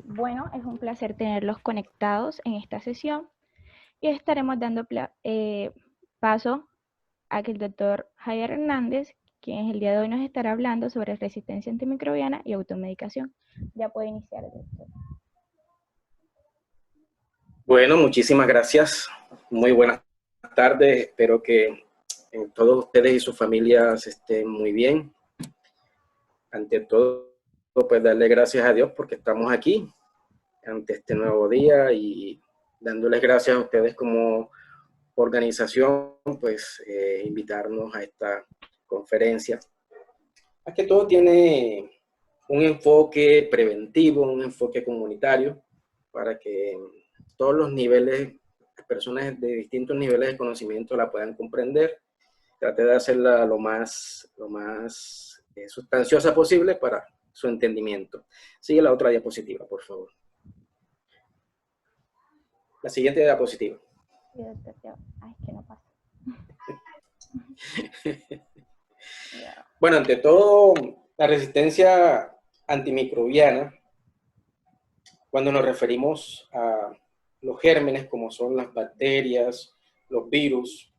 Bueno, es un placer tenerlos conectados en esta sesión y estaremos dando paso a que el doctor Javier Hernández, quien el día de hoy nos estará hablando sobre resistencia antimicrobiana y automedicación. Ya puede iniciar el doctor. Bueno, muchísimas gracias. Muy buenas tardes. Espero que todos ustedes y sus familias estén muy bien. Ante todo, pues darle gracias a Dios porque estamos aquí ante este nuevo día y dándoles gracias a ustedes como organización, pues invitarnos a esta conferencia. Más que todo tiene un enfoque preventivo, un enfoque comunitario para que todos los niveles, las personas de distintos niveles de conocimiento la puedan comprender. Trate de hacerla lo más sustanciosa posible para su entendimiento. Sigue la otra diapositiva, por favor. La siguiente diapositiva. Sí, doctor, ay, que no pasa. Bueno, ante todo, la resistencia antimicrobiana, cuando nos referimos a los gérmenes, como son las bacterias, los virus,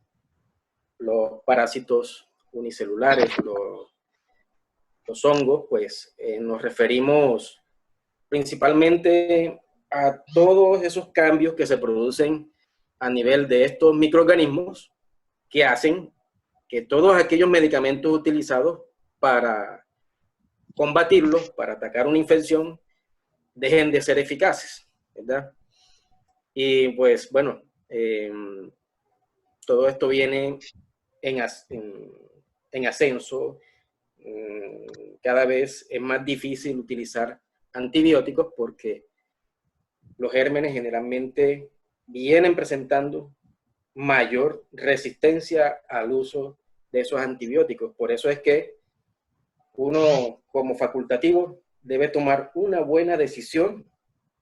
los parásitos unicelulares, los hongos, pues nos referimos principalmente a todos esos cambios que se producen a nivel de estos microorganismos que hacen que todos aquellos medicamentos utilizados para combatirlos, para atacar una infección, dejen de ser eficaces, ¿verdad? Y pues bueno, todo esto viene en ascenso. Cada vez es más difícil utilizar antibióticos porque los gérmenes generalmente vienen presentando mayor resistencia al uso de esos antibióticos. Por eso es que uno, como facultativo, debe tomar una buena decisión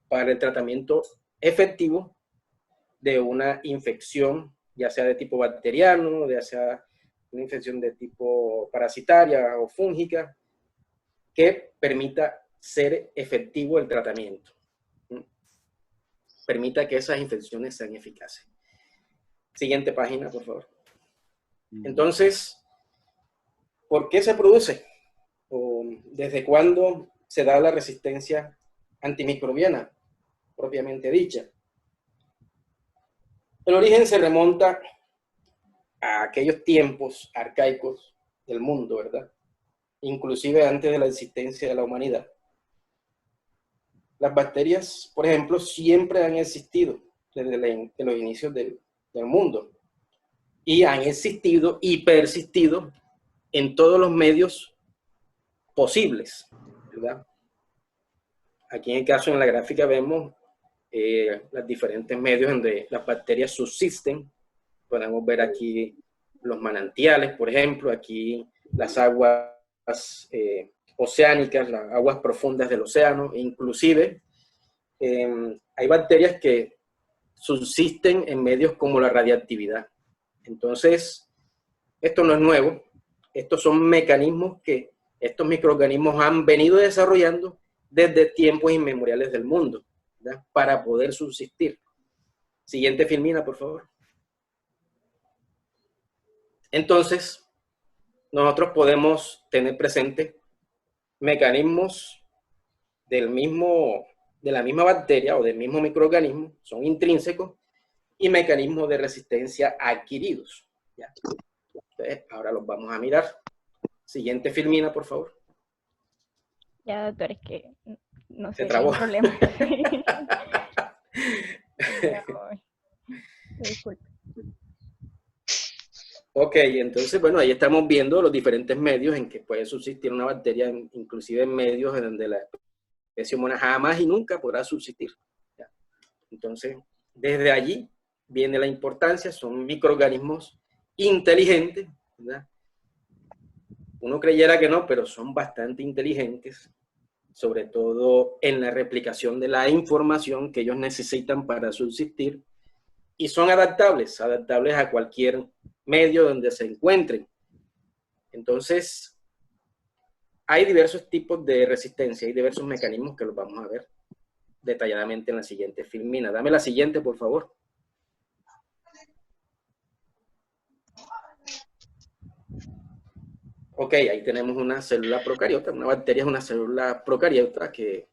para el tratamiento efectivo de una infección, ya sea de tipo bacteriano, ya sea una infección de tipo parasitaria o fúngica, que permita ser efectivo el tratamiento, permita que esas infecciones sean eficaces. Siguiente página, por favor. Entonces, ¿por qué se produce? ¿O desde cuándo se da la resistencia antimicrobiana, propiamente dicha? El origen se remonta a aquellos tiempos arcaicos del mundo, ¿verdad? Inclusive antes de la existencia de la humanidad. Las bacterias, por ejemplo, siempre han existido desde los inicios del mundo y han existido y persistido en todos los medios posibles, ¿verdad? Aquí en el caso, en la gráfica, vemos los diferentes medios donde las bacterias subsisten. Podemos ver aquí los manantiales, por ejemplo, aquí las aguas oceánicas, las aguas profundas del océano, e inclusive hay bacterias que subsisten en medios como la radiactividad. Entonces, esto no es nuevo, estos son mecanismos que estos microorganismos han venido desarrollando desde tiempos inmemoriales del mundo, ¿verdad? Para poder subsistir. Siguiente filmina, por favor. Entonces, nosotros podemos tener presente mecanismos de la misma bacteria o del mismo microorganismo, son intrínsecos, y mecanismos de resistencia adquiridos. ¿Ya? Entonces, ahora los vamos a mirar. Siguiente filmina, por favor. Ya, doctor, es que no sé, Se trabó. un problema. Disculpe. Ok, entonces, bueno, ahí estamos viendo los diferentes medios en que puede subsistir una bacteria, inclusive en medios en donde la especie humana jamás y nunca podrá subsistir. ¿Ya? Entonces, desde allí viene la importancia, son microorganismos inteligentes, ¿verdad? Uno creyera que no, pero son bastante inteligentes, sobre todo en la replicación de la información que ellos necesitan para subsistir, y son adaptables a cualquier medio donde se encuentren. Entonces, hay diversos tipos de resistencia, hay diversos mecanismos que los vamos a ver detalladamente en la siguiente filmina. Dame la siguiente, por favor. Ok, ahí tenemos una célula procariota. Una bacteria es una célula procariota que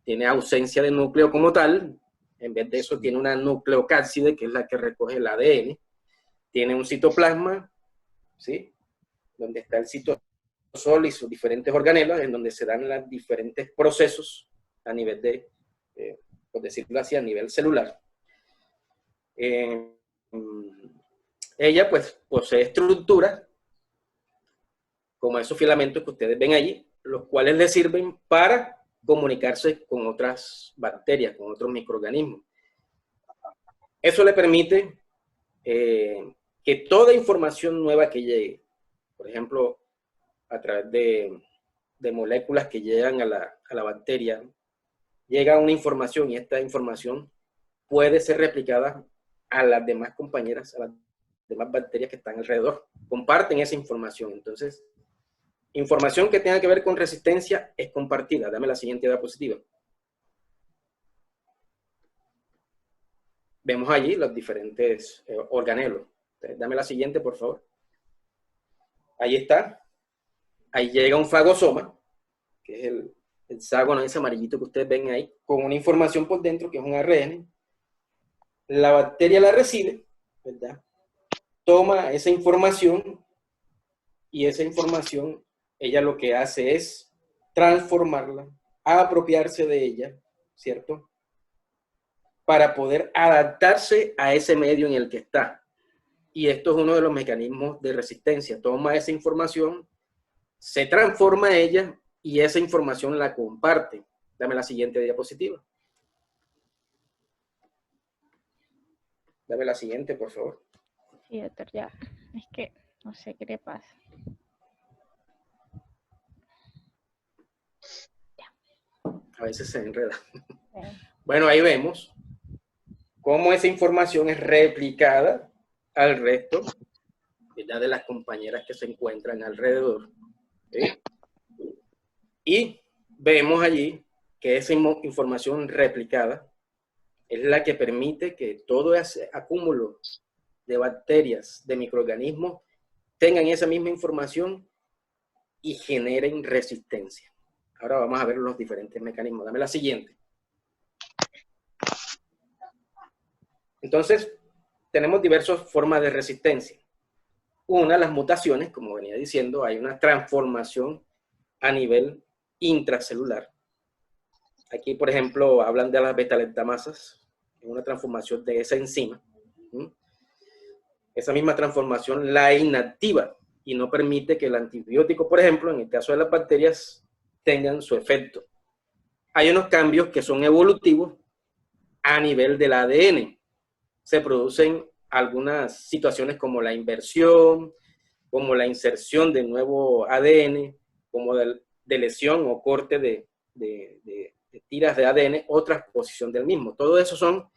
tiene ausencia de núcleo como tal. En vez de eso tiene una nucleocápside, que es la que recoge el ADN. Tiene un citoplasma, ¿sí? Donde está el citosol y sus diferentes organelas, en donde se dan los diferentes procesos a nivel de, por decirlo así, a nivel celular. Ella pues posee estructuras como esos filamentos que ustedes ven allí, los cuales le sirven para comunicarse con otras bacterias, con otros microorganismos. Eso le permite que toda información nueva que llegue, por ejemplo, a través de moléculas que llegan a la bacteria, llega una información y esta información puede ser replicada a las demás compañeras, a las demás bacterias que están alrededor. Comparten esa información. Entonces, información que tenga que ver con resistencia es compartida. Dame la siguiente diapositiva. Vemos allí los diferentes organelos. Entonces, dame la siguiente, por favor. Ahí está. Ahí llega un fagosoma, que es el hexágono ese amarillito que ustedes ven ahí, con una información por dentro, que es un ARN. La bacteria la recibe, ¿verdad? Toma esa información y esa información, ella lo que hace es transformarla, apropiarse de ella, ¿cierto? Para poder adaptarse a ese medio en el que está. Y esto es uno de los mecanismos de resistencia. Toma esa información, se transforma ella y esa información la comparte. Dame la siguiente diapositiva. Dame la siguiente, por favor. Sí, doctor, ya. Es que no sé qué le pasa. A veces se enreda. Bueno, ahí vemos cómo esa información es replicada al resto, ¿verdad?, de las compañeras que se encuentran alrededor. ¿Sí? Y vemos allí que esa información replicada es la que permite que todo ese acúmulo de bacterias, de microorganismos, tengan esa misma información y generen resistencia. Ahora vamos a ver los diferentes mecanismos. Dame la siguiente. Entonces, tenemos diversas formas de resistencia. Una, las mutaciones, como venía diciendo, hay una transformación a nivel intracelular. Aquí, por ejemplo, hablan de las beta-lactamasas, una transformación de esa enzima. Esa misma transformación la inactiva y no permite que el antibiótico, por ejemplo, en el caso de las bacterias, tengan su efecto. Hay unos cambios que son evolutivos a nivel del ADN. Se producen algunas situaciones como la inversión, como la inserción de nuevo ADN, como de lesión o corte de tiras de ADN o transposición del mismo. Todo eso son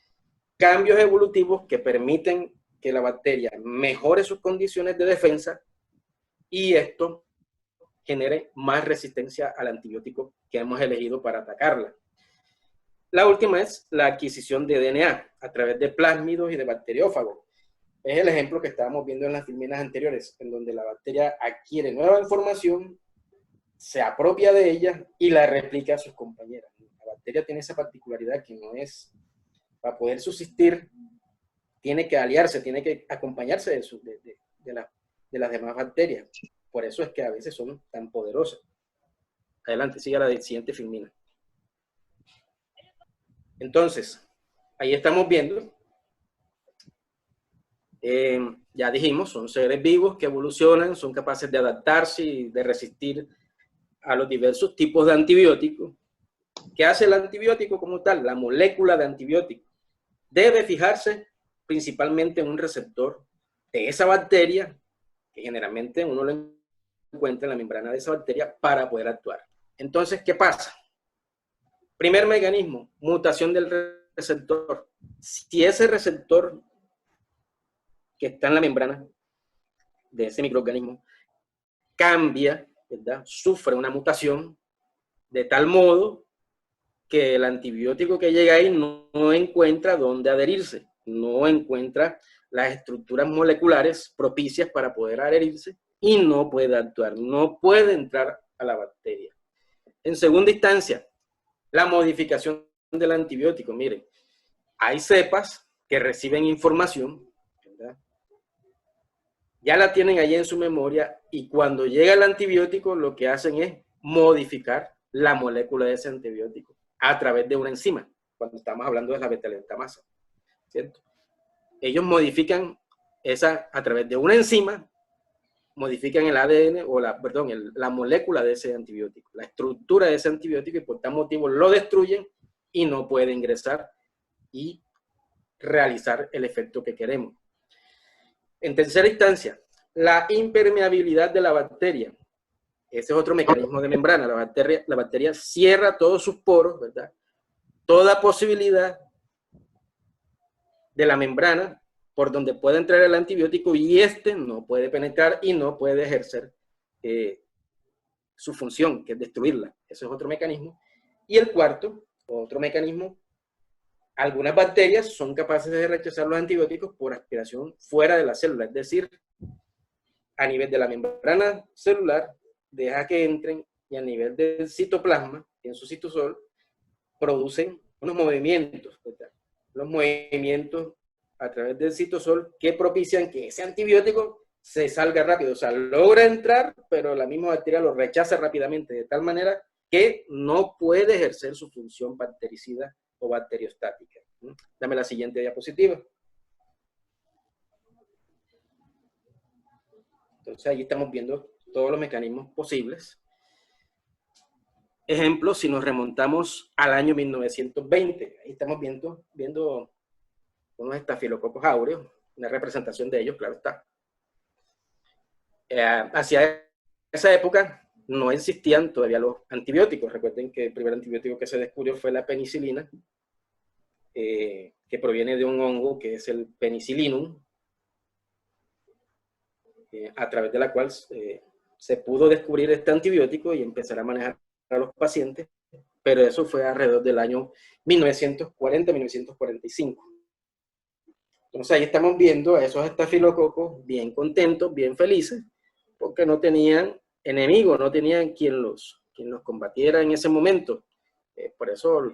cambios evolutivos que permiten que la bacteria mejore sus condiciones de defensa y esto genere más resistencia al antibiótico que hemos elegido para atacarla. La última es la adquisición de DNA a través de plásmidos y de bacteriófagos. Es el ejemplo que estábamos viendo en las filminas anteriores, en donde la bacteria adquiere nueva información, se apropia de ella y la replica a sus compañeras. La bacteria tiene esa particularidad que no es, para poder subsistir, tiene que aliarse, tiene que acompañarse de las demás bacterias. Por eso es que a veces son tan poderosas. Adelante, siga la siguiente filmina. Entonces, ahí estamos viendo, ya dijimos, son seres vivos que evolucionan, son capaces de adaptarse y de resistir a los diversos tipos de antibióticos. ¿Qué hace el antibiótico como tal? La molécula de antibiótico debe fijarse principalmente en un receptor de esa bacteria, que generalmente uno lo encuentra en la membrana de esa bacteria para poder actuar. Entonces, ¿qué pasa? Primer mecanismo, mutación del receptor. Si ese receptor que está en la membrana de ese microorganismo cambia, ¿verdad?, sufre una mutación de tal modo que el antibiótico que llega ahí no encuentra dónde adherirse, no encuentra las estructuras moleculares propicias para poder adherirse y no puede actuar, no puede entrar a la bacteria. En segunda instancia, la modificación del antibiótico. Miren, hay cepas que reciben información, ¿verdad?, ya la tienen allí en su memoria, y cuando llega el antibiótico lo que hacen es modificar la molécula de ese antibiótico a través de una enzima, cuando estamos hablando de la beta-lactamasa, ¿cierto? Ellos modifican esa, a través de una enzima, modifican el ADN, o la molécula de ese antibiótico, la estructura de ese antibiótico, y por tal motivo lo destruyen y no puede ingresar y realizar el efecto que queremos. En tercera instancia, la impermeabilidad de la bacteria. Ese es otro mecanismo de membrana. La bacteria cierra todos sus poros, ¿verdad?, toda posibilidad de la membrana por donde puede entrar el antibiótico, y este no puede penetrar y no puede ejercer su función, que es destruirla. Eso es otro mecanismo. Y el cuarto, otro mecanismo, algunas bacterias son capaces de rechazar los antibióticos por aspiración fuera de la célula, es decir, a nivel de la membrana celular, deja que entren, y a nivel del citoplasma, en su citosol, producen unos movimientos, ¿verdad?, los movimientos a través del citosol que propician que ese antibiótico se salga rápido, o sea, logra entrar, pero la misma bacteria lo rechaza rápidamente, de tal manera que no puede ejercer su función bactericida o bacteriostática. Dame la siguiente diapositiva. Entonces, ahí estamos viendo todos los mecanismos posibles. Ejemplo, si nos remontamos al año 1920, ahí estamos viendo unos estafilococos áureos, una representación de ellos, claro está. Hacia esa época no existían todavía los antibióticos. Recuerden que el primer antibiótico que se descubrió fue la penicilina, que proviene de un hongo que es el Penicillinum, a través de la cual se pudo descubrir este antibiótico y empezar a manejar a los pacientes, pero eso fue alrededor del año 1940-1945. Entonces ahí estamos viendo a esos estafilococos bien contentos, bien felices, porque no tenían enemigos, no tenían quien los combatiera en ese momento. Por eso,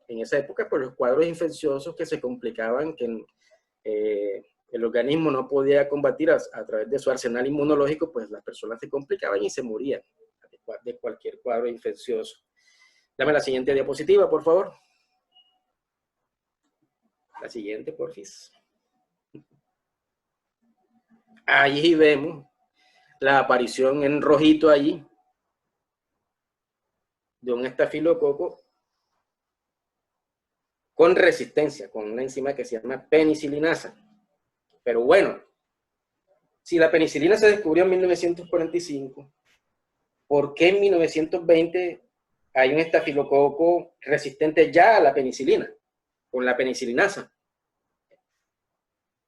en esa época, pues los cuadros infecciosos que se complicaban, que el organismo no podía combatir a través de su arsenal inmunológico, pues las personas se complicaban y se morían de cualquier cuadro infeccioso. Dame la siguiente diapositiva, por favor. La siguiente, porfis. Allí vemos la aparición en rojito allí de un estafilococo con resistencia, con una enzima que se llama penicilinasa. Pero bueno, si la penicilina se descubrió en 1945, ¿por qué en 1920 hay un estafilococo resistente ya a la penicilina, con la penicilinasa?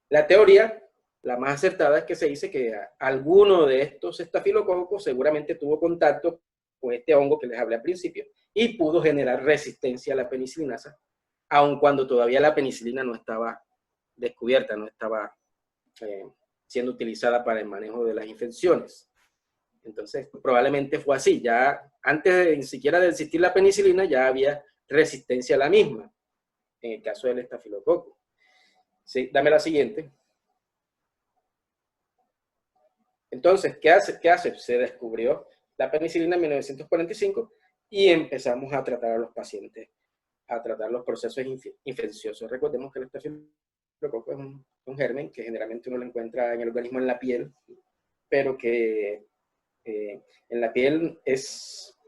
La teoría, la más acertada, es que se dice que alguno de estos estafilococos seguramente tuvo contacto con este hongo que les hablé al principio y pudo generar resistencia a la penicilinasa, aun cuando todavía la penicilina no estaba descubierta, no estaba siendo utilizada para el manejo de las infecciones. Entonces, probablemente fue así. Ya antes de ni siquiera de existir la penicilina, ya había resistencia a la misma, en el caso del estafilococo. Sí, dame la siguiente. Entonces, ¿qué hace? Se descubrió la penicilina en 1945 y empezamos a tratar a los pacientes, a tratar los procesos infecciosos. Recordemos que el estafilococo es un germen que generalmente uno lo encuentra en el organismo, en la piel, pero que en la piel es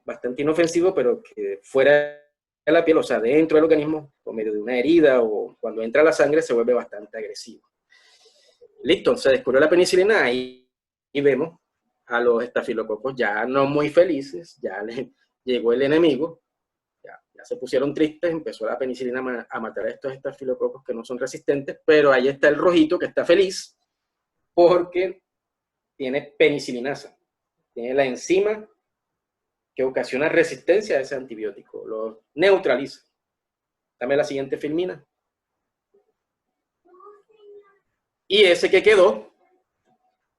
bastante inofensivo, pero que fuera de la piel, o sea, dentro del organismo, por medio de una herida o cuando entra la sangre, se vuelve bastante agresivo. Listo, se descubrió la penicilina y vemos a los estafilococos ya no muy felices, ya les llegó el enemigo, ya se pusieron tristes, empezó la penicilina a matar a estos estafilococos que no son resistentes, pero ahí está el rojito que está feliz porque tiene penicilinasa. tiene la enzima que ocasiona resistencia a ese antibiótico, lo neutraliza. Dame la siguiente filmina. Y ese que quedó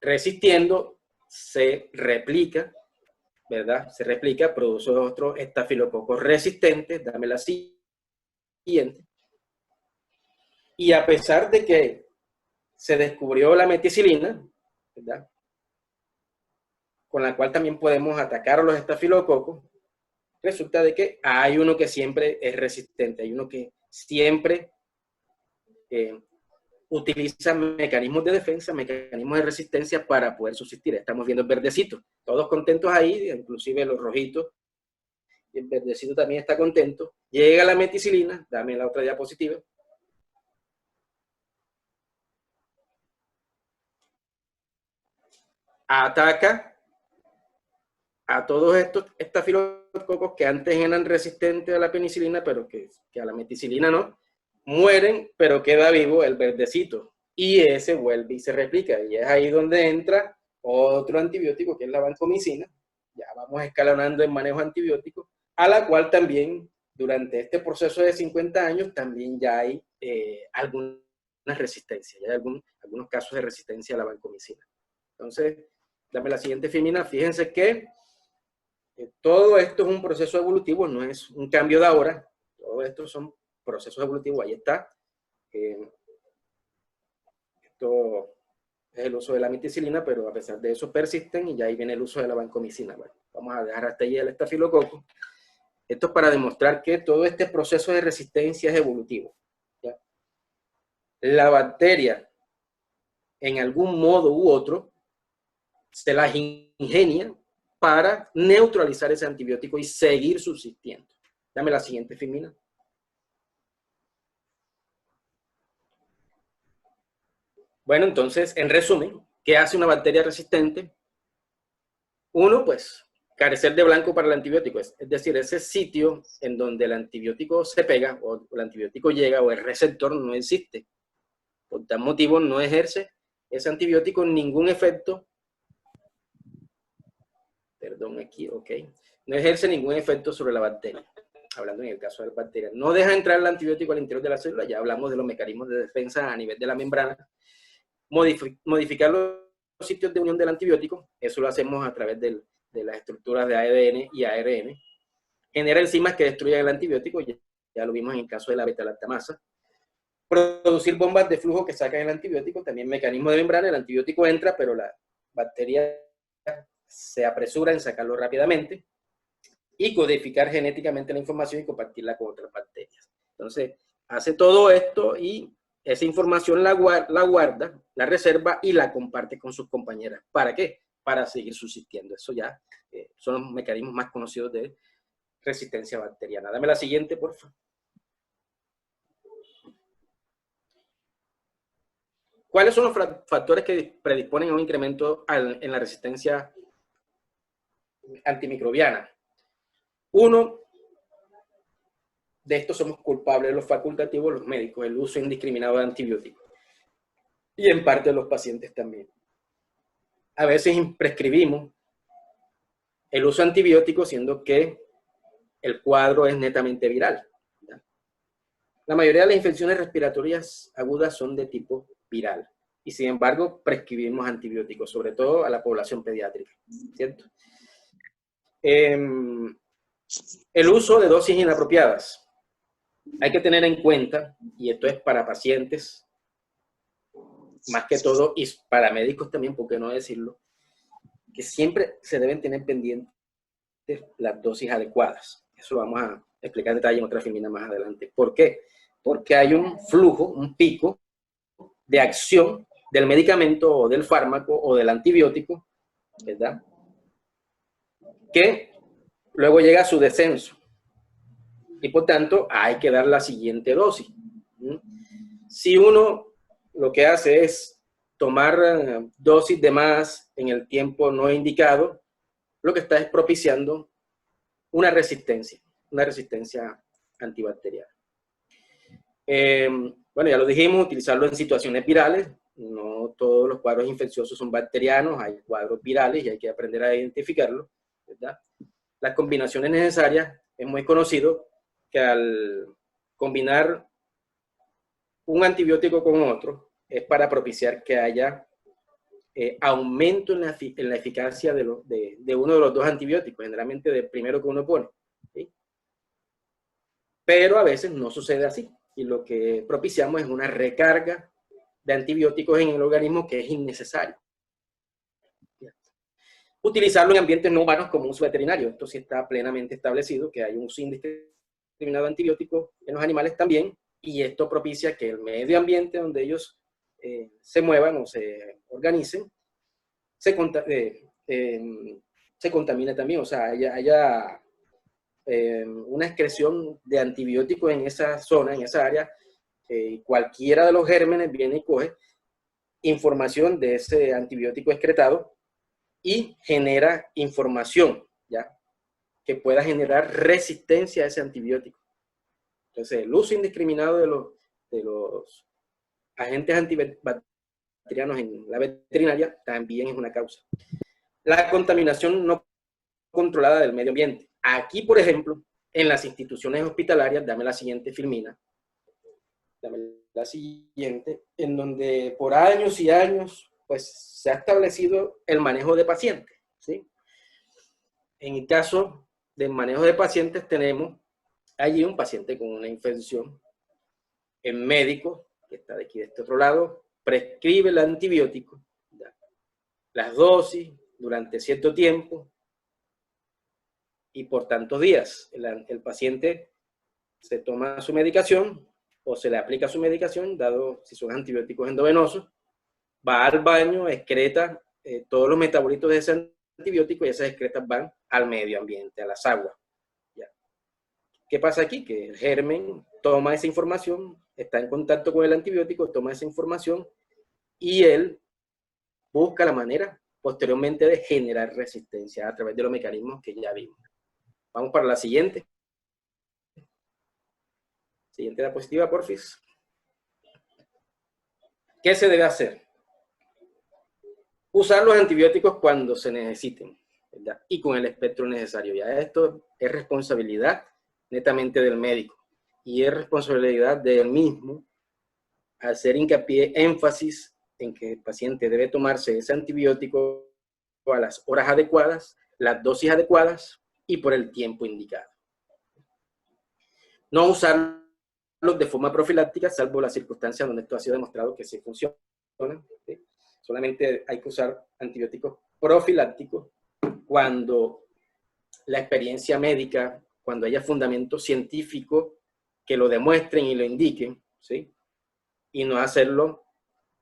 resistiendo se replica, ¿verdad? Se replica, produce otros estafilococos resistentes. Dame la siguiente. Y a pesar de que se descubrió la meticilina, ¿verdad?, con la cual también podemos atacar a los estafilococos, resulta de que hay uno que siempre es resistente, hay uno que siempre utiliza mecanismos de defensa, mecanismos de resistencia para poder subsistir. Estamos viendo el verdecito, todos contentos ahí, inclusive los rojitos, y el verdecito también está contento. Llega la meticilina, dame la otra diapositiva. Ataca a todos estos estafilococos que antes eran resistentes a la penicilina, pero que a la meticilina no, mueren, pero queda vivo el verdecito. Y ese vuelve y se replica. Y es ahí donde entra otro antibiótico, que es la vancomicina. Ya vamos escalonando en manejo antibiótico, a la cual también, durante este proceso de 50 años, también ya hay alguna resistencia. Ya hay algunos casos de resistencia a la vancomicina. Entonces, dame la siguiente filmina. Fíjense que todo esto es un proceso evolutivo, no es un cambio de ahora. Todo esto son procesos evolutivos. Ahí está. Esto es el uso de la meticilina, pero a pesar de eso persisten y ya ahí viene el uso de la vancomicina. Bueno, vamos a dejar hasta ahí el estafilococo. Esto es para demostrar que todo este proceso de resistencia es evolutivo, ¿ya? La bacteria, en algún modo u otro, se las ingenia para neutralizar ese antibiótico y seguir subsistiendo. Dame la siguiente filmina. Bueno, entonces, en resumen, ¿qué hace una bacteria resistente? Uno, pues, carecer de blanco para el antibiótico, es decir, ese sitio en donde el antibiótico se pega o el antibiótico llega o el receptor no existe. Por tal motivo, no ejerce ese antibiótico ningún efecto. Perdón, aquí, ok. No ejerce ningún efecto sobre la bacteria. Hablando en el caso de la bacteria. No deja entrar el antibiótico al interior de la célula. Ya hablamos de los mecanismos de defensa a nivel de la membrana. Modificar los sitios de unión del antibiótico. Eso lo hacemos a través de las estructuras de ADN y ARN. Genera enzimas que destruyen el antibiótico. Ya lo vimos en el caso de la beta-lactamasa. Producir bombas de flujo que sacan el antibiótico. También mecanismo de membrana. El antibiótico entra, pero la bacteria se apresura en sacarlo rápidamente, y codificar genéticamente la información y compartirla con otras bacterias. Entonces, hace todo esto y esa información la guarda, la reserva y la comparte con sus compañeras. ¿Para qué? Para seguir subsistiendo. Eso ya son los mecanismos más conocidos de resistencia bacteriana. Dame la siguiente, por favor. ¿Cuáles son los factores que predisponen a un incremento en la resistencia antimicrobiana? Uno, de estos somos culpables los facultativos, los médicos, el uso indiscriminado de antibióticos. Y en parte los pacientes también. A veces prescribimos el uso de antibióticos siendo que el cuadro es netamente viral, ¿ya? La mayoría de las infecciones respiratorias agudas son de tipo viral. Y sin embargo, prescribimos antibióticos, sobre todo a la población pediátrica, ¿cierto? El uso de dosis inapropiadas. Hay que tener en cuenta, y esto es para pacientes, más que todo, y para médicos también, por qué no decirlo, que siempre se deben tener pendientes las dosis adecuadas. Eso lo vamos a explicar en detalle en otra filmina más adelante. ¿Por qué? Porque hay un flujo, un pico de acción del medicamento o del fármaco o del antibiótico, ¿verdad?, que luego llega a su descenso. Y por tanto, hay que dar la siguiente dosis. Si uno lo que hace es tomar dosis de más en el tiempo no indicado, lo que está es propiciando una resistencia antibacteriana. Bueno, ya lo dijimos, utilizarlo en situaciones virales. No todos los cuadros infecciosos son bacterianos, hay cuadros virales y hay que aprender a identificarlos, ¿verdad? Las combinaciones necesarias, es muy conocido que al combinar un antibiótico con otro es para propiciar que haya aumento en la eficacia de uno de los dos antibióticos, generalmente del primero que uno pone, ¿sí? Pero a veces no sucede así, y lo que propiciamos es una recarga de antibióticos en el organismo que es innecesario. Utilizarlo en ambientes no humanos como uso veterinario. Esto sí está plenamente establecido, que hay un uso indiscriminado de antibióticos en los animales también, y esto propicia que el medio ambiente donde ellos se muevan o se organicen se contamine también, o sea, haya una excreción de antibióticos en esa zona, en esa área. Cualquiera de los gérmenes viene y coge información de ese antibiótico excretado y genera información, ¿ya? Que pueda generar resistencia a ese antibiótico. Entonces, el uso indiscriminado de los agentes antibacterianos en la veterinaria también es una causa. La contaminación no controlada del medio ambiente. Aquí, por ejemplo, en las instituciones hospitalarias, dame la siguiente filmina, dame la siguiente, en donde por años y años, pues se ha establecido el manejo de pacientes, ¿sí? En el caso del manejo de pacientes tenemos allí un paciente con una infección. El médico, que está de aquí de este otro lado, prescribe el antibiótico, ¿ya? Las dosis durante cierto tiempo y por tantos días. El paciente se toma su medicación o se le aplica su medicación, dado si son antibióticos endovenosos, va al baño, excreta todos los metabolitos de ese antibiótico y esas excretas van al medio ambiente, a las aguas. ¿Ya? ¿Qué pasa aquí? Que el germen toma esa información, está en contacto con el antibiótico, toma esa información y él busca la manera posteriormente de generar resistencia a través de los mecanismos que ya vimos. Vamos para la siguiente. Siguiente diapositiva, porfis. ¿Qué se debe hacer? Usar los antibióticos cuando se necesiten, ¿verdad? Y con el espectro necesario. Ya esto es responsabilidad netamente del médico y es responsabilidad del mismo hacer hincapié, énfasis en que el paciente debe tomarse ese antibiótico a las horas adecuadas, las dosis adecuadas y por el tiempo indicado. No usarlos de forma profiláctica, salvo las circunstancias donde esto ha sido demostrado que sí funciona, ¿sí? Solamente hay que usar antibióticos profilácticos cuando la experiencia médica, cuando haya fundamento científico que lo demuestren y lo indiquen, ¿sí? Y no hacerlo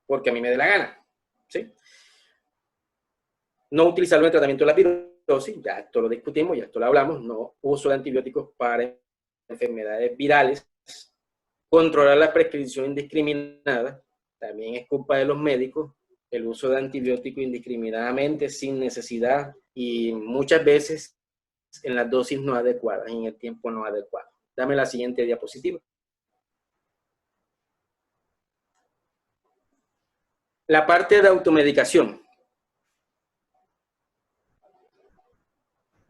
porque a mí me dé la gana, ¿sí? No utilizarlo en el tratamiento de la virosis, ya esto lo discutimos, ya esto lo hablamos, no uso de antibióticos para enfermedades virales. Controlar la prescripción indiscriminada, también es culpa de los médicos, el uso de antibióticos indiscriminadamente, sin necesidad y muchas veces en las dosis no adecuadas, en el tiempo no adecuado. Dame la siguiente diapositiva. La parte de automedicación.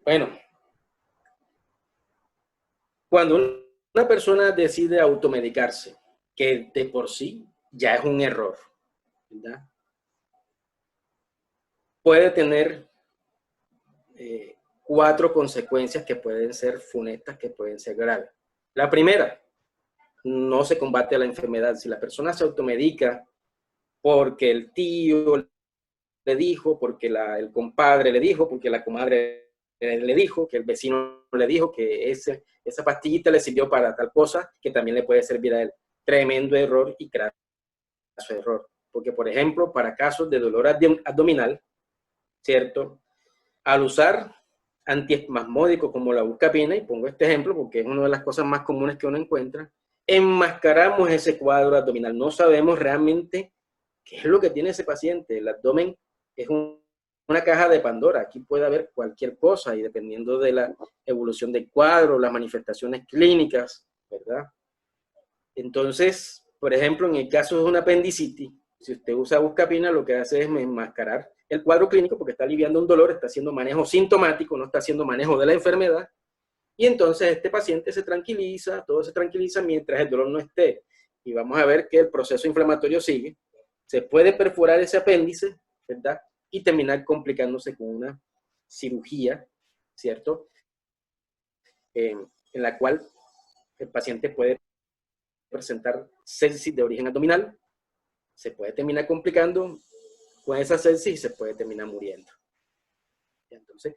Bueno, cuando una persona decide automedicarse, que de por sí ya es un error, ¿verdad? Puede tener 4 consecuencias que pueden ser funestas, que pueden ser graves. La primera, no se combate la enfermedad. Si la persona se automedica porque el tío le dijo, porque el compadre le dijo, porque la comadre le dijo, que el vecino le dijo que esa pastillita le sirvió para tal cosa, que también le puede servir a él. Tremendo error y craso error. Porque, por ejemplo, para casos de dolor abdominal, ¿cierto? Al usar antiespasmódicos como la buscapina, y pongo este ejemplo porque es una de las cosas más comunes que uno encuentra, enmascaramos ese cuadro abdominal. No sabemos realmente qué es lo que tiene ese paciente. El abdomen es una caja de Pandora. Aquí puede haber cualquier cosa y dependiendo de la evolución del cuadro, las manifestaciones clínicas, ¿verdad? Entonces, por ejemplo, en el caso de una apendicitis, Si usted usa buscapina, lo que hace es enmascarar el cuadro clínico porque está aliviando un dolor, está haciendo manejo sintomático, no está haciendo manejo de la enfermedad. Y entonces este paciente se tranquiliza, todo se tranquiliza mientras el dolor no esté. Y vamos a ver que el proceso inflamatorio sigue. Se puede perforar ese apéndice, ¿verdad? Y terminar complicándose con una cirugía, ¿cierto? En la cual el paciente puede presentar sepsis de origen abdominal, se puede terminar complicando con esa sepsis y se puede terminar muriendo. Entonces,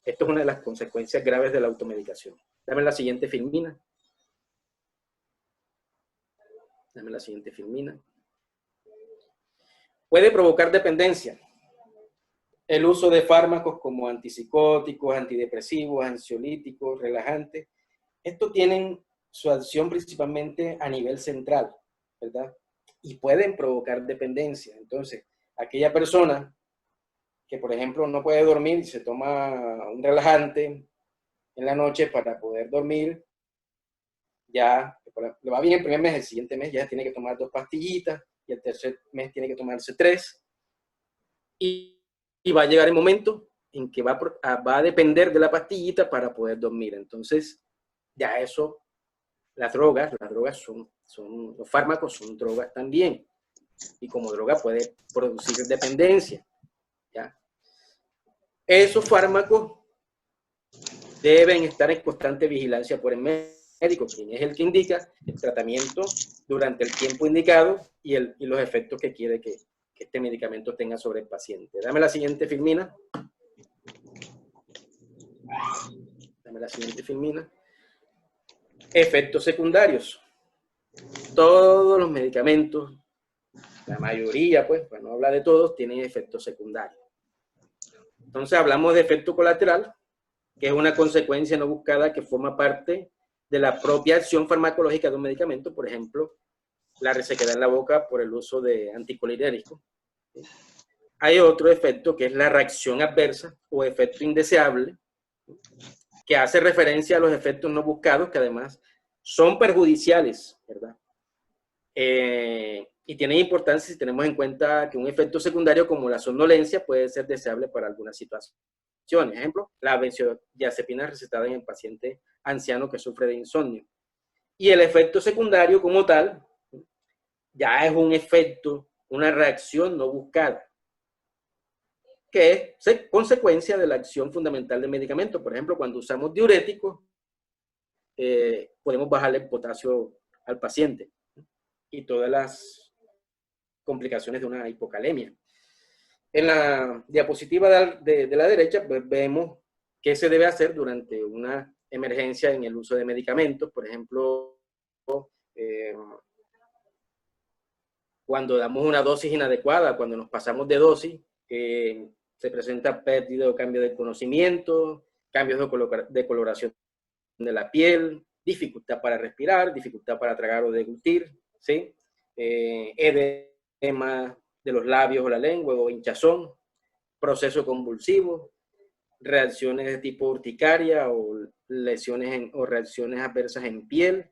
esto es una de las consecuencias graves de la automedicación. Dame la siguiente filmina. Dame la siguiente filmina. Puede provocar dependencia. El uso de fármacos como antipsicóticos, antidepresivos, ansiolíticos, relajantes. Estos tienen su acción principalmente a nivel central, ¿verdad? Y pueden provocar dependencia. Entonces, aquella persona que, por ejemplo, no puede dormir y se toma un relajante en la noche para poder dormir, ya le va bien el primer mes, el siguiente mes ya tiene que tomar 2 pastillitas, y el tercer mes tiene que tomarse 3, y va a llegar el momento en que va a depender de la pastillita para poder dormir. Entonces, ya eso, las drogas los fármacos son drogas también, y como droga puede producir dependencia, ¿ya? Esos fármacos deben estar en constante vigilancia por el médico, quien es el que indica el tratamiento durante el tiempo indicado y los efectos que quiere que este medicamento tenga sobre el paciente. Dame la siguiente filmina. Dame la siguiente filmina. Efectos secundarios. Todos los medicamentos, la mayoría, pues, para no hablar de todos, tienen efectos secundarios. Entonces hablamos de efecto colateral, que es una consecuencia no buscada que forma parte de la propia acción farmacológica de un medicamento, por ejemplo, la resequedad en la boca por el uso de anticolinérgicos. Hay otro efecto que es la reacción adversa o efecto indeseable, que hace referencia a los efectos no buscados, que además son perjudiciales, ¿verdad? Y tienen importancia si tenemos en cuenta que un efecto secundario como la somnolencia puede ser deseable para algunas situaciones. Ejemplo, la benzodiazepina recetada en el paciente anciano que sufre de insomnio. Y el efecto secundario como tal ya es un efecto, una reacción no buscada, que es consecuencia de la acción fundamental del medicamento. Por ejemplo, cuando usamos diuréticos, podemos bajarle el potasio al paciente y todas las complicaciones de una hipocalemia. En la diapositiva de la derecha, pues, vemos qué se debe hacer durante una emergencia en el uso de medicamentos. Por ejemplo, cuando damos una dosis inadecuada, cuando nos pasamos de dosis, se presenta pérdida o cambio de conocimiento, cambios de coloración de la piel, dificultad para respirar, dificultad para tragar o deglutir, ¿sí? Edema de los labios o la lengua o hinchazón, proceso convulsivo, reacciones de tipo urticaria o lesiones o reacciones adversas en piel,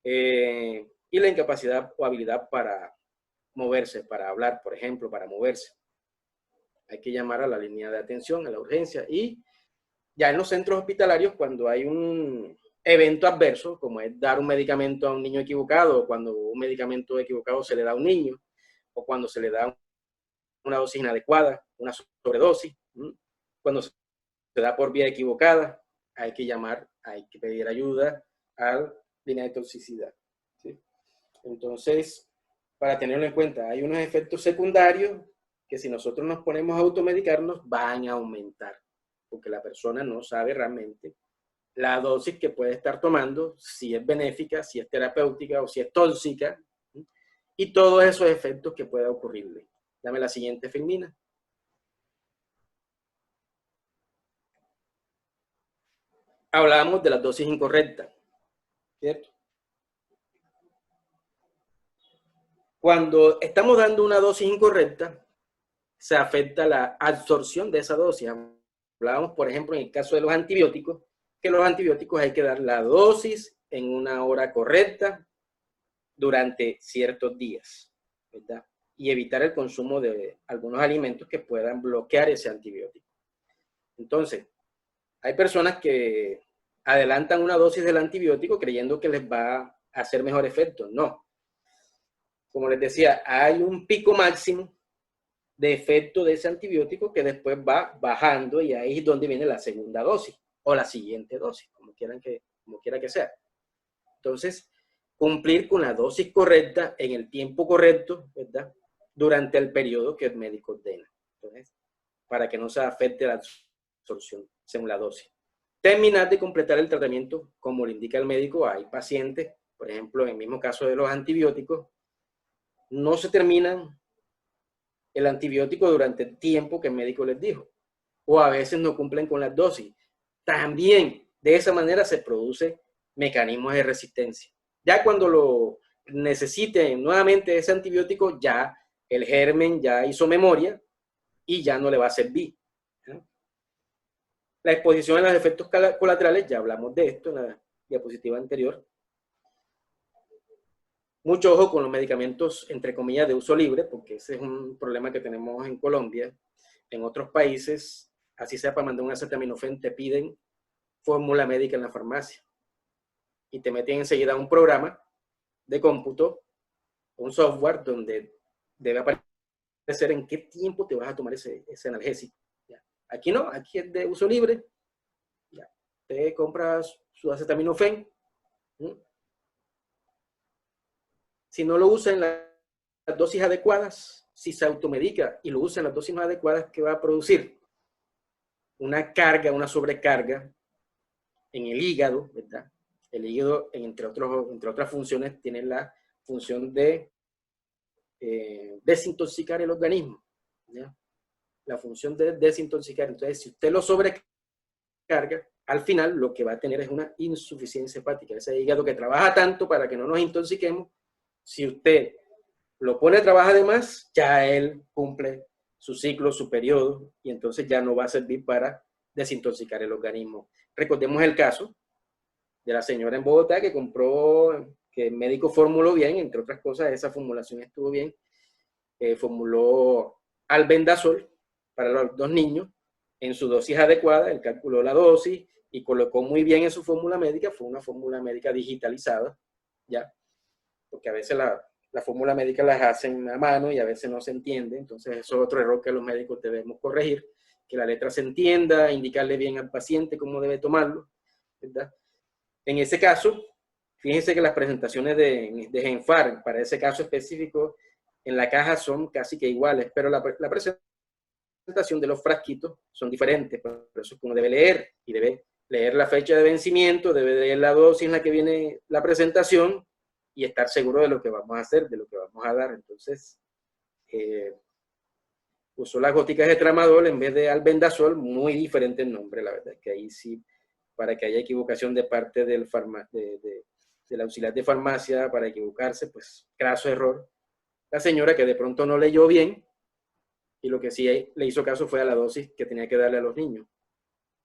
y la incapacidad o habilidad para moverse, para hablar, por ejemplo, para moverse. Hay que llamar a la línea de atención, a la urgencia. Y ya en los centros hospitalarios, cuando hay un evento adverso, como es dar un medicamento a un niño equivocado, o cuando un medicamento equivocado se le da a un niño, o cuando se le da una dosis inadecuada, una sobredosis, cuando se da por vía equivocada, hay que llamar, hay que pedir ayuda a la línea de toxicidad, ¿sí? Entonces, para tenerlo en cuenta, hay unos efectos secundarios que si nosotros nos ponemos a automedicarnos van a aumentar, porque la persona no sabe realmente la dosis que puede estar tomando, si es benéfica, si es terapéutica o si es tóxica, y todos esos efectos que pueda ocurrirle. Dame la siguiente filmina. Hablamos de las dosis incorrectas, ¿cierto? Cuando estamos dando una dosis incorrecta, se afecta la absorción de esa dosis. Hablábamos, por ejemplo, en el caso de los antibióticos, que los antibióticos hay que dar la dosis en una hora correcta durante ciertos días, ¿verdad? y evitar el consumo de algunos alimentos que puedan bloquear ese antibiótico. Entonces, hay personas que adelantan una dosis del antibiótico creyendo que les va a hacer mejor efecto. No. Como les decía, hay un pico máximo de efecto de ese antibiótico que después va bajando y ahí es donde viene la segunda dosis o la siguiente dosis, como quiera que sea. Entonces, cumplir con la dosis correcta en el tiempo correcto, ¿verdad? Durante el periodo que el médico ordena. Entonces, para que no se afecte la absorción según la dosis. Terminar de completar el tratamiento como le indica el médico. Hay pacientes, por ejemplo, en el mismo caso de los antibióticos, no se terminan el antibiótico durante el tiempo que el médico les dijo, o a veces no cumplen con las dosis. También de esa manera se produce mecanismos de resistencia. Ya cuando lo necesiten nuevamente ese antibiótico, ya el germen ya hizo memoria y ya no le va a servir. La exposición a los efectos colaterales, ya hablamos de esto en la diapositiva anterior. Mucho ojo con los medicamentos, entre comillas, de uso libre, porque ese es un problema que tenemos en Colombia. En otros países, así sea para mandar un acetaminofén, te piden fórmula médica en la farmacia. Y te meten enseguida un programa de cómputo, un software donde debe aparecer en qué tiempo te vas a tomar ese analgésico. ¿Ya? Aquí no, aquí es de uso libre. ¿Ya? Te compras su acetaminofén. Si no lo usa en las dosis adecuadas, si se automedica y lo usa en las dosis no adecuadas, ¿qué va a producir? Una carga, una sobrecarga en el hígado, ¿verdad? El hígado, entre otras funciones, tiene la función de desintoxicar el organismo, ¿ya? La función de desintoxicar. Entonces, si usted lo sobrecarga, al final lo que va a tener es una insuficiencia hepática. Ese hígado que trabaja tanto para que no nos intoxiquemos, si usted lo pone a trabajar de más, ya él cumple su ciclo, su periodo, y entonces ya no va a servir para desintoxicar el organismo. Recordemos el caso de la señora en Bogotá que compró, que el médico formuló bien, entre otras cosas, esa formulación estuvo bien, formuló albendazol para los 2 niños en su dosis adecuada, él calculó la dosis y colocó muy bien en su fórmula médica. Fue una fórmula médica digitalizada, ¿ya? Porque a veces la fórmula médica las hacen a mano y a veces no se entiende. Entonces eso es otro error que los médicos debemos corregir, que la letra se entienda, indicarle bien al paciente cómo debe tomarlo, ¿verdad? En ese caso, fíjense que las presentaciones de Genfar, para ese caso específico, en la caja son casi que iguales, pero la presentación de los frasquitos son diferentes. Por eso es que uno debe leer, y debe leer la fecha de vencimiento, debe leer la dosis en la que viene la presentación, y estar seguro de lo que vamos a hacer, de lo que vamos a dar. Entonces, usó las goticas de tramadol en vez de albendazol, muy diferente el nombre, la verdad, que ahí sí, para que haya equivocación de parte del auxiliar de farmacia, para equivocarse, pues, craso error. La señora que de pronto no leyó bien, y lo que sí le hizo caso fue a la dosis que tenía que darle a los niños.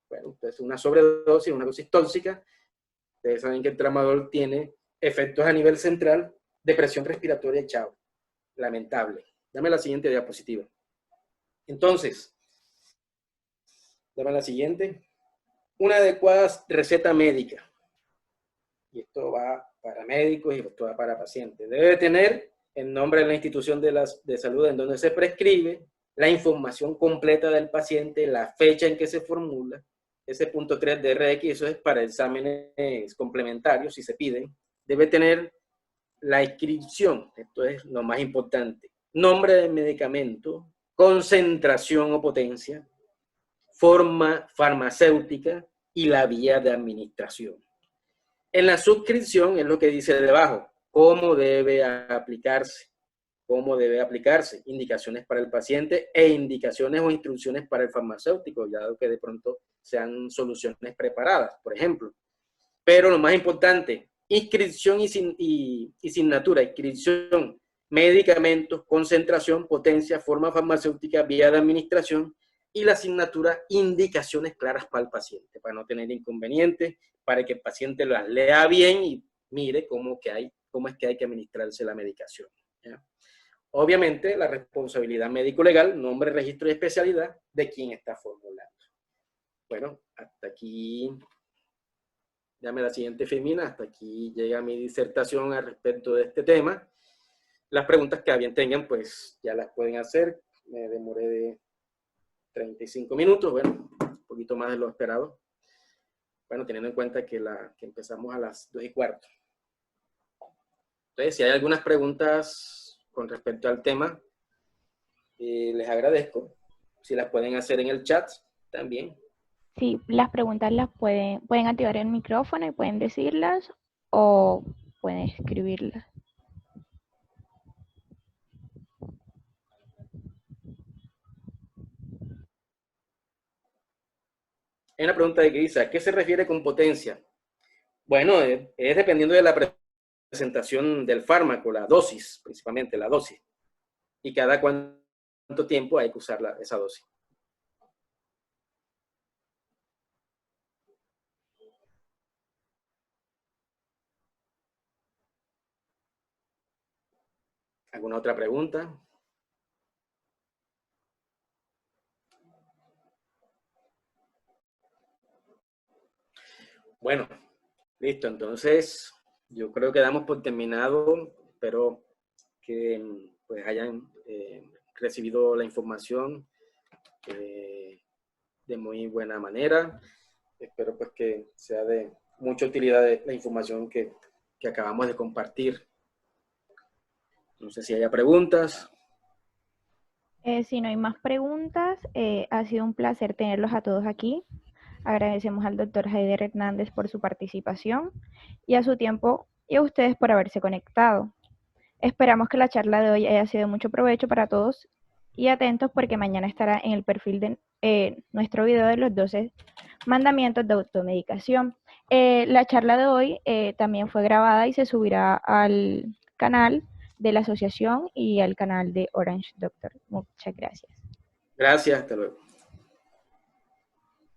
Bueno, entonces una sobredosis, una dosis tóxica. Ustedes saben que el tramadol tiene efectos a nivel central de presión respiratoria y chao. Lamentable. Dame la siguiente diapositiva. Entonces, dame la siguiente. Una adecuada receta médica. Y esto va para médicos y esto va para pacientes. Debe tener el nombre de la institución de salud en donde se prescribe, la información completa del paciente, la fecha en que se formula, ese punto 3 de RX, eso es para exámenes complementarios si se piden. Debe tener la inscripción, esto es lo más importante, nombre del medicamento, concentración o potencia, forma farmacéutica y la vía de administración. En la suscripción es lo que dice debajo, cómo debe aplicarse, indicaciones para el paciente e indicaciones o instrucciones para el farmacéutico, ya que de pronto sean soluciones preparadas, por ejemplo. Pero lo más importante, inscripción y asignatura, inscripción, medicamentos, concentración, potencia, forma farmacéutica, vía de administración, y la asignatura, indicaciones claras para el paciente, para no tener inconvenientes, para que el paciente las lea bien y mire cómo es que hay que administrarse la medicación, ¿ya? obviamente la responsabilidad médico-legal, nombre, registro y especialidad de quien está formulando. Bueno, hasta aquí, dame la siguiente, Femina, hasta aquí llega mi disertación al respecto de este tema. Las preguntas que bien tengan, pues ya las pueden hacer. Me demoré de 35 minutos, bueno, un poquito más de lo esperado. Bueno, teniendo en cuenta que empezamos a las 2:15. Entonces, si hay algunas preguntas con respecto al tema, les agradezco. Si las pueden hacer en el chat, también. Sí, las preguntas las pueden activar el micrófono y pueden decirlas o pueden escribirlas. Hay una pregunta que dice, ¿a qué se refiere con potencia? Bueno, es dependiendo de la presentación del fármaco, la dosis, principalmente la dosis. Y cada cuánto tiempo hay que usar esa dosis. ¿Alguna otra pregunta? Bueno, listo. Entonces, yo creo que damos por terminado. Espero que pues hayan recibido la información de muy buena manera. Espero pues que sea de mucha utilidad la información que acabamos de compartir. No sé si haya preguntas. Si no hay más preguntas, ha sido un placer tenerlos a todos aquí. Agradecemos al doctor Haider Hernández por su participación y a su tiempo y a ustedes por haberse conectado. Esperamos que la charla de hoy haya sido de mucho provecho para todos y atentos porque mañana estará en el perfil de nuestro video de los 12 mandamientos de automedicación. La charla de hoy también fue grabada y se subirá al canal de la asociación y al canal de Orange Doctor. Muchas gracias. Gracias, hasta luego.